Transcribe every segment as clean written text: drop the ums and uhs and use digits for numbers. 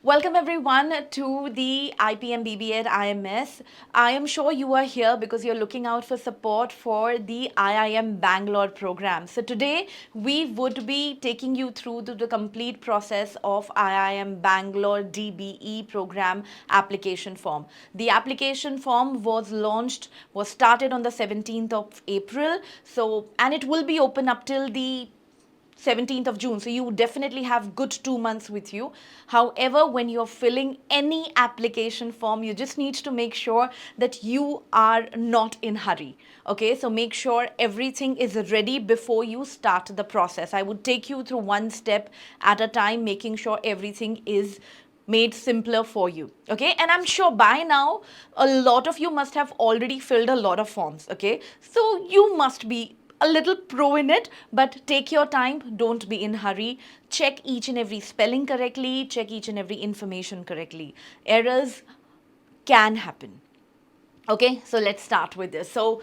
Welcome everyone to the IPM BBA at IMS. I am sure you are here because you're looking out for support for the IIM Bangalore program. So today we would be taking you through the complete process of IIM Bangalore DBE program application form. The application form was started on the 17th of April. And it will be open up till the 17th of June. So you definitely have good 2 months with you. However, when you're filling any application form, you just need to make sure that you are not in hurry. Okay, so make sure everything is ready before you start the process. I would take you through one step at a time, making sure everything is made simpler for you. Okay, and I'm sure by now a lot of you must have already filled a lot of forms. Okay, so you must be a little pro in it, but take your time, don't be in hurry. Check each and every spelling correctly, check each and every information correctly. Errors can happen. Okay, so let's start with this. So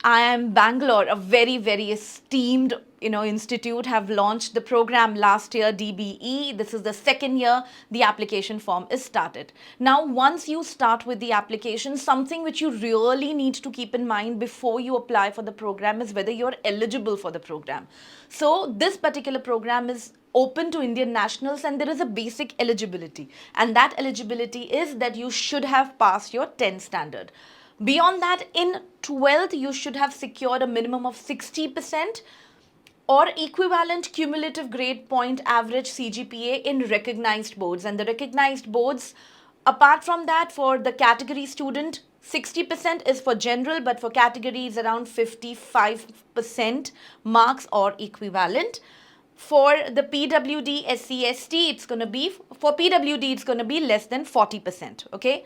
IIM Bangalore, a very esteemed institute, have launched the program last year, DBE. This is the second year the application form is started. Now, once you start with the application, something which you really need to keep in mind before you apply for the program is whether you're eligible for the program. So this particular program is open to Indian nationals and there is a basic eligibility. And that eligibility is that you should have passed your 10th standard. Beyond that, in 12th, you should have secured a minimum of 60% or equivalent cumulative grade point average CGPA in recognized boards. And the recognized boards, apart from that, for the category student, 60% is for general, but for categories around 55% marks or equivalent. For the PWD, SC, ST, it's going to be, for PWD, it's going to be less than 40%. Okay.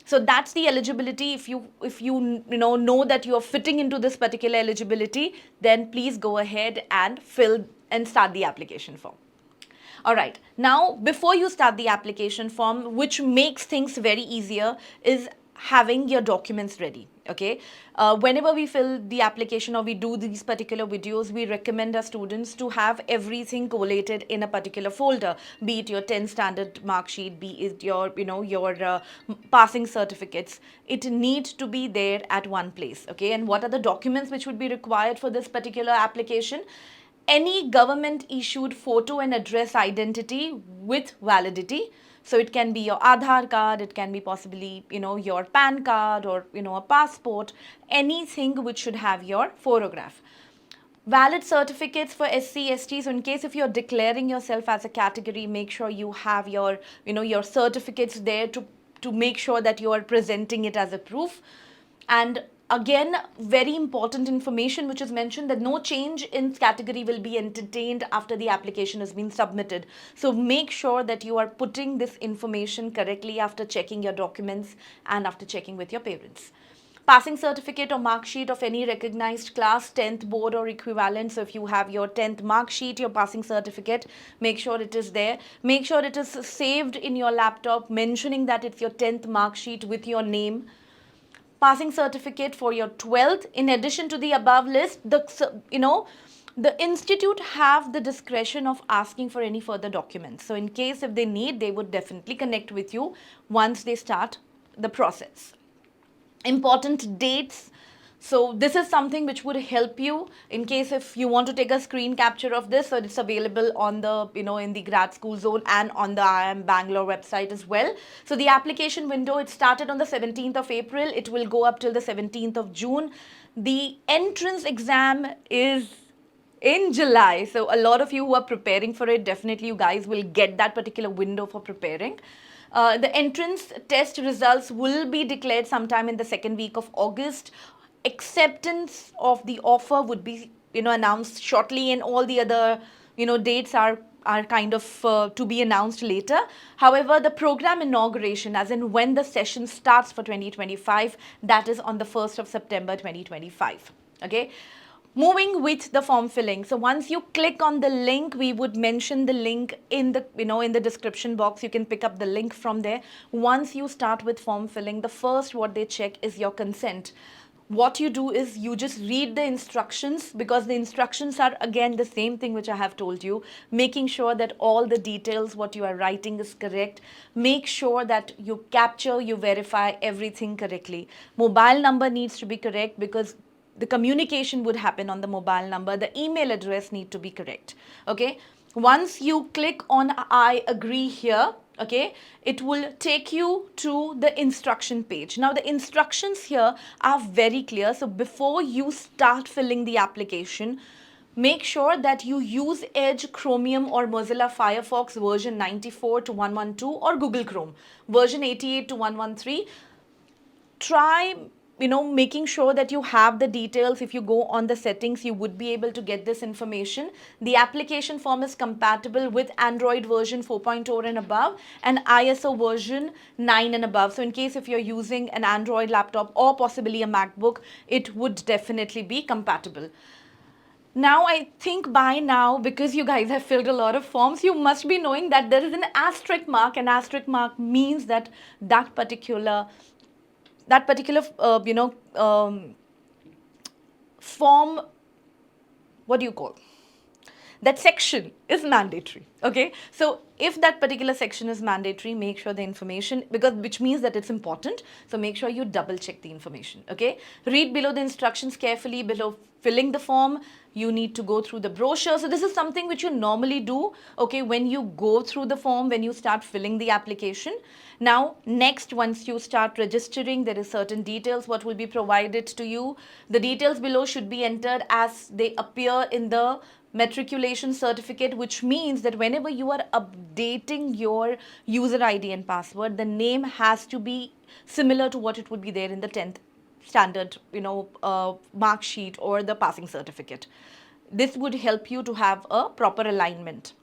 So that's the eligibility. If you know that you are fitting into this particular eligibility, then please go ahead and fill and start the application form. All right. Now, before you start the application form, which makes things very easier, is having your documents ready. Okay, whenever we fill the application or we do these particular videos, we recommend our students to have everything collated in a particular folder, be it your 10th standard mark sheet, be it your passing certificates. It needs to be there at one place. Okay, and what are the documents which would be required for this particular application? Any government issued photo and address identity with validity. So it can be your Aadhaar card, it can be possibly, your PAN card or, a passport, anything which should have your photograph. Valid certificates for SC, ST. So in case if you're declaring yourself as a category, make sure you have your, your certificates there to make sure that you are presenting it as a proof. And again, very important information which is mentioned, that no change in category will be entertained after the application has been submitted. So make sure that you are putting this information correctly after checking your documents and after checking with your parents. Passing certificate or mark sheet of any recognized class, 10th board or equivalent. So if you have your 10th mark sheet, your passing certificate, make sure it is there. Make sure it is saved in your laptop, mentioning that it's your 10th mark sheet with your name. Passing certificate for your 12th. In addition to the above list, the institute have the discretion of asking for any further documents. So in case if they need, they would definitely connect with you once they start the process. Important dates. So this is something which would help you in case if you want to take a screen capture of this. So it's available on the, in the grad school zone and on the IIM Bangalore website as well. So the application window, it started on the 17th of April. It will go up till the 17th of June. The entrance exam is in July. So a lot of you who are preparing for it, definitely you guys will get that particular window for preparing. The entrance test results will be declared sometime in the second week of August. Acceptance of the offer would be announced shortly, and all the other dates are kind of to be announced later. However, the program inauguration, as in when the session starts for 2025, that is on the 1st of September 2025. Okay. Moving with the form filling. So once you click on the link, we would mention the link in the in the description box. You can pick up the link from there. Once you start with form filling, the first what they check is your consent. what you do is you just read the instructions, because the instructions are again the same thing which I have told you, making sure that all the details what you are writing is correct. Make sure that you capture, you verify everything correctly. Mobile number needs to be correct, because the communication would happen on the mobile number. The email address need to be correct. Okay, once you click on I agree here, okay, it will take you to the instruction page. Now the instructions here are very clear, so before you start filling the application, make sure that you use Edge, Chromium or Mozilla Firefox version 94 to 112 or Google Chrome version 88 to 113. Try making sure that you have the details. If you go on the settings, you would be able to get this information. The application form is compatible with Android version 4.0 and above and ISO version 9 and above. So in case if you're using an Android laptop or possibly a MacBook, it would definitely be compatible. Now, I think by now, because you guys have filled a lot of forms, you must be knowing that there is an asterisk mark. An asterisk mark means that that particular form, what do you call, that section is mandatory. Okay, so if that particular section is mandatory, make sure the information, because which means that it's important, so make sure you double check the information. Okay, read below the instructions carefully. Below filling the form, you need to go through the brochure. So this is something which you normally do, okay, when you go through the form, when you start filling the application. Now next, once you start registering, there is certain details what will be provided to you. The details below should be entered as they appear in the matriculation certificate, which means that whenever you are updating your user ID and password, the name has to be similar to what it would be there in the 10th standard mark sheet or the passing certificate. This would help you to have a proper alignment.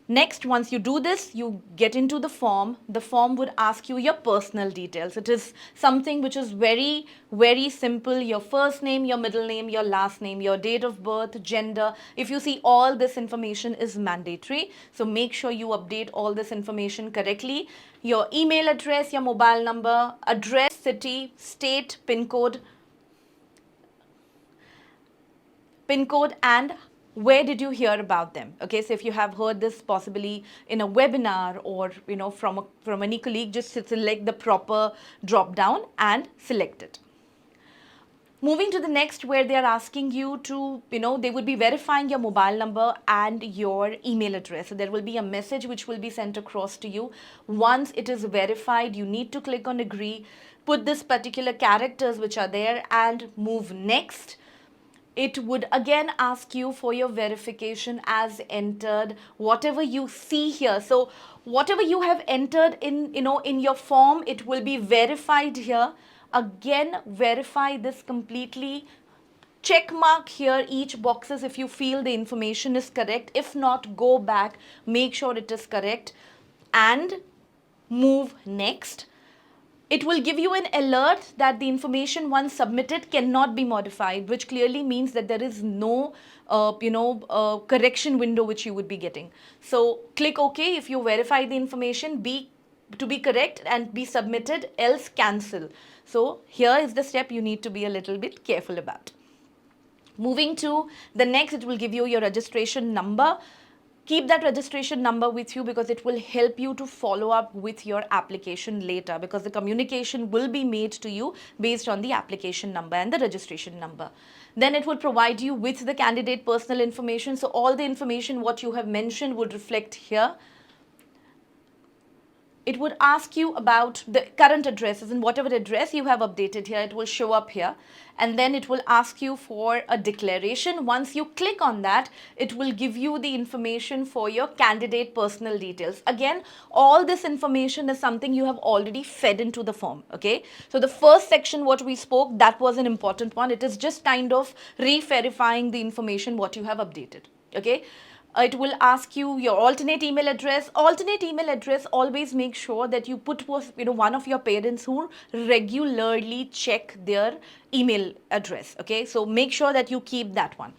Next, once you do this, you get into the form. The form would ask you your personal details. It is something which is very, very simple. Your first name, your middle name, your last name, your date of birth, gender. If you see, all this information is mandatory. So make sure you update all this information correctly. Your email address, your mobile number, address, city, state, PIN code, and where did you hear about them. Okay, so if you have heard this possibly in a webinar or from any colleague, just select the proper drop down and select it. Moving to the next, where they are asking you to, they would be verifying your mobile number and your email address. So there will be a message which will be sent across to you. Once it is verified, you need to click on agree, put this particular characters which are there and move next. It would again ask you for your verification as entered, whatever you see here. So whatever you have entered in your form, it will be verified here. Again, verify this completely. Check mark here each boxes if you feel the information is correct. If not, go back, make sure it is correct and move next. It will give you an alert that the information once submitted cannot be modified, which clearly means that there is no correction window which you would be getting. So click OK if you verify the information to be correct and be submitted, else cancel. So here is the step you need to be a little bit careful about. Moving to the next, it will give you your registration number. Keep that registration number with you because it will help you to follow up with your application later, because the communication will be made to you based on the application number and the registration number. Then it will provide you with the candidate personal information. So all the information what you have mentioned would reflect here. It would ask you about the current addresses, and whatever address you have updated here, it will show up here. And then it will ask you for a declaration. Once you click on that, it will give you the information for your candidate personal details. Again, all this information is something you have already fed into the form. Okay, so the first section what we spoke, that was an important one. It is just kind of re-verifying the information what you have updated. Okay. It will ask you your alternate email address. Alternate email address, always make sure that you put one of your parents who regularly check their email address. Okay, so make sure that you keep that one.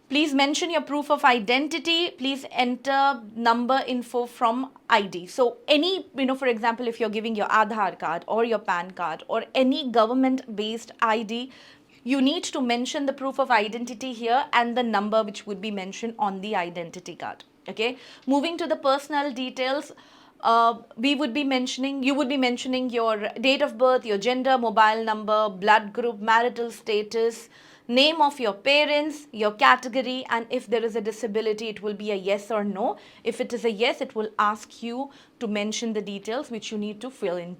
Please mention your proof of identity. Please enter number info from ID. So any, for example, if you're giving your Aadhaar card or your PAN card or any government based ID, you need to mention the proof of identity here and the number which would be mentioned on the identity card. Okay. Moving to the personal details. You would be mentioning your date of birth, your gender, mobile number, blood group, marital status, name of your parents, your category, and if there is a disability, it will be a yes or no. If it is a yes, it will ask you to mention the details which you need to fill in.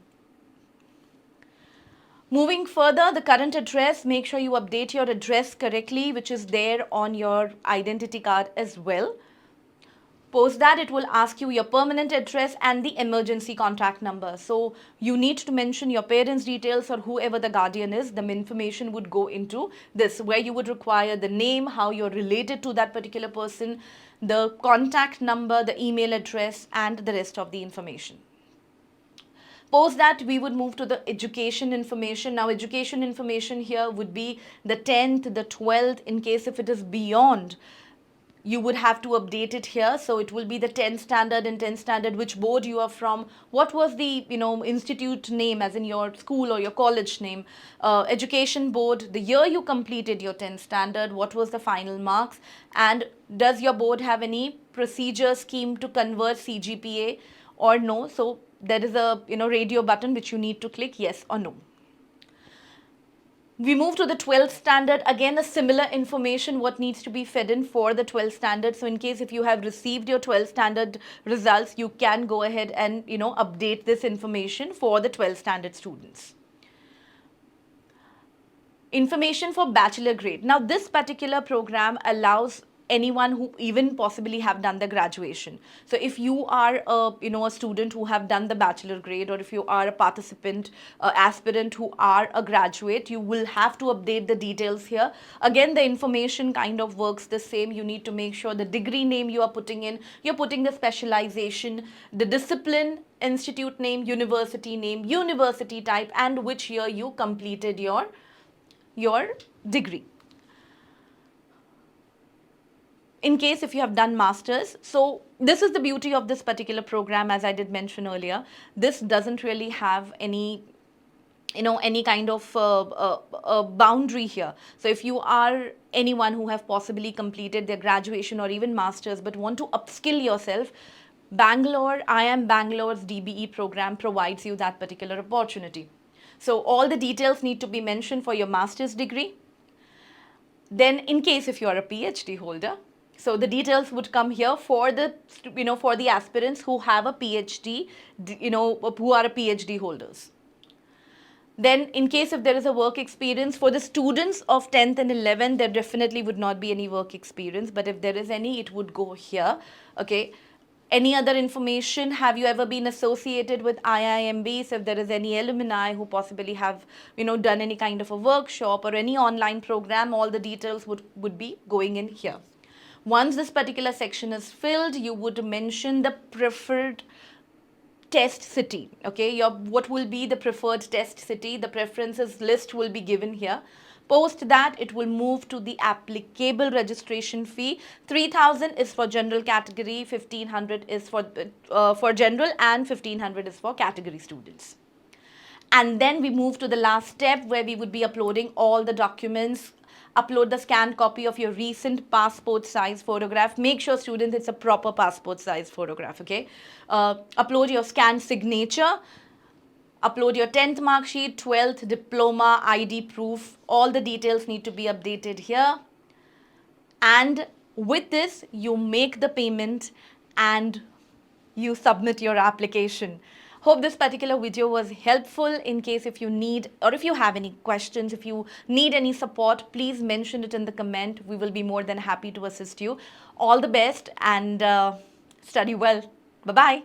Moving further, the current address, make sure you update your address correctly, which is there on your identity card as well. Post that, it will ask you your permanent address and the emergency contact number. So you need to mention your parents' details or whoever the guardian is. The information would go into this, where you would require the name, how you're related to that particular person, the contact number, the email address, and the rest of the information. Post that, we would move to the education information. Now, education information here would be the 10th, the 12th, in case if it is beyond, you would have to update it here. So it will be the 10th standard and 10th standard, which board you are from, what was the institute name, as in your school or your college name, education board, the year you completed your 10th standard, what was the final marks, and does your board have any procedure scheme to convert CGPA or no. So there is a radio button which you need to click yes or no. We move to the 12th standard. Again, a similar information what needs to be fed in for the 12th standard. So in case if you have received your 12th standard results, you can go ahead and update this information for the 12th standard students. Information for bachelor grade. Now this particular program allows anyone who even possibly have done the graduation. So if you are a student who have done the bachelor grade, or if you are a participant, aspirant who are a graduate, you will have to update the details here. Again, the information kind of works the same. You need to make sure the degree name you are putting in, you're putting the specialization, the discipline, institute name, university type, and which year you completed your degree. In case if you have done masters. So this is the beauty of this particular program, as I did mention earlier. This doesn't really have any kind of boundary here. So if you are anyone who have possibly completed their graduation or even masters but want to upskill yourself, IIM Bangalore's DBE program provides you that particular opportunity. So all the details need to be mentioned for your master's degree. Then in case if you are a PhD holder, so the details would come here for the for the aspirants who have a PhD, who are a PhD holders. Then in case if there is a work experience for the students of 10th and 11th, there definitely would not be any work experience, but if there is any, it would go here. Okay. Any other information? Have you ever been associated with IIMB? So if there is any alumni who possibly have done any kind of a workshop or any online program, all the details would be going in here. Once this particular section is filled, you would mention the preferred test city. Okay, what will be the preferred test city? The preferences list will be given here. Post that, it will move to the applicable registration fee. 3,000 is for general category, 1,500 is for general, and 1,500 is for category students. And then we move to the last step, where we would be uploading all the documents. Upload the scanned copy of your recent passport size photograph. Make sure, students, it's a proper passport size photograph. Okay. Upload your scanned signature. Upload your 10th mark sheet, 12th diploma, ID proof. All the details need to be updated here. And with this, you make the payment and you submit your application. Hope this particular video was helpful. In case if you need, or if you have any questions, if you need any support, please mention it in the comment. We will be more than happy to assist you. All the best and study well. Bye-bye.